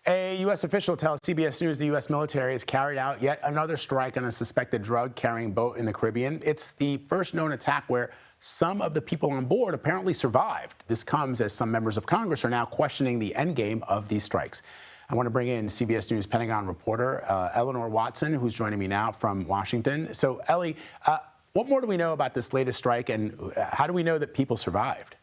A U.S. official tells CBS News the U.S. military has carried out yet another strike on a suspected drug-carrying boat in the Caribbean. It's the first known attack where some of the people on board apparently survived. This comes as some members of Congress are now questioning the endgame of these strikes. I want to bring in CBS News Pentagon reporter Ellee Watson, who's joining me now from Washington. So, Ellie, what more do we know about this latest strike, and how do we know that people survived?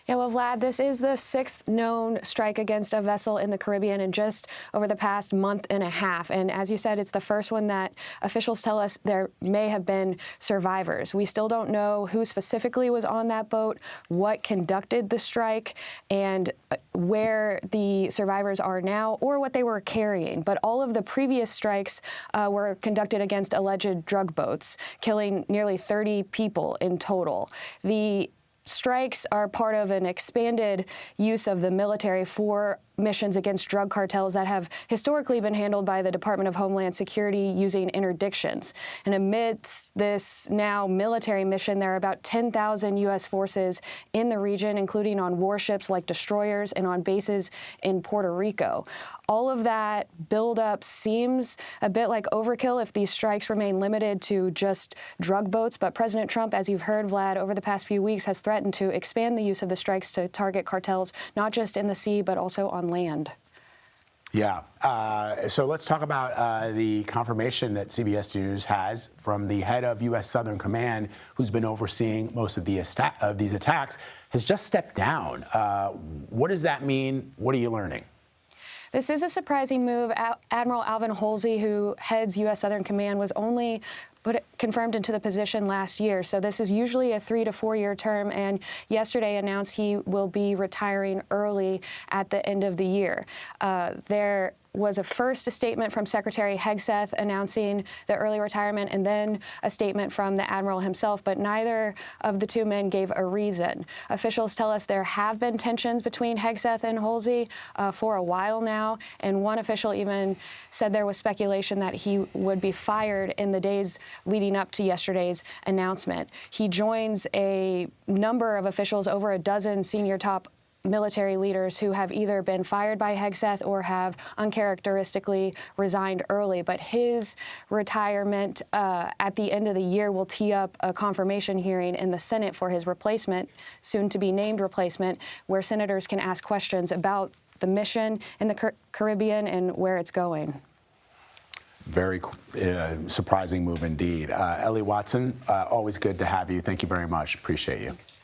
Yeah, well, Vlad, this is the sixth known strike against a vessel in the Caribbean in just over the past month and a half. And as you said, it's the first one that officials tell us there may have been survivors. We still don't know who specifically was on that boat, what conducted the strike, and where the survivors are now or what they were carrying. But all of the previous strikes were conducted against alleged drug boats, killing nearly 30 people in total. The strikes are part of an expanded use of the military for missions against drug cartels that have historically been handled by the Department of Homeland Security using interdictions. And amidst this now military mission, there are about 10,000 U.S. forces in the region, including on warships like destroyers and on bases in Puerto Rico. All of that buildup seems a bit like overkill if these strikes remain limited to just drug boats. But President Trump, as you've heard, Vlad, over the past few weeks has threatened to expand the use of the strikes to target cartels, not just in the sea, but also on land. Yeah. So let's talk about the confirmation that CBS News has from the head of U.S. Southern Command, who's been overseeing most of these attacks, has just stepped down. What does that mean? What are you learning? This is a surprising move. Admiral Alvin Holsey, who heads U.S. Southern Command, was only confirmed into the position last year. So this is usually a 3 to 4 year term, and yesterday announced he will be retiring early at the end of the year. There was a statement from Secretary Hegseth announcing the early retirement, and then a statement from the Admiral himself, but neither of the two men gave a reason. Officials tell us there have been tensions between Hegseth and Holsey for a while now, and one official even said there was speculation that he would be fired in the days leading up to yesterday's announcement. He joins a number of officials, over a dozen senior top military leaders who have either been fired by Hegseth or have uncharacteristically resigned early. But his retirement at the end of the year will tee up a confirmation hearing in the Senate for his replacement, soon to be named replacement, where senators can ask questions about the mission in the Caribbean and where it's going. Very surprising move indeed. Ellee Watson, always good to have you. Thank you very much. Appreciate you. Thanks.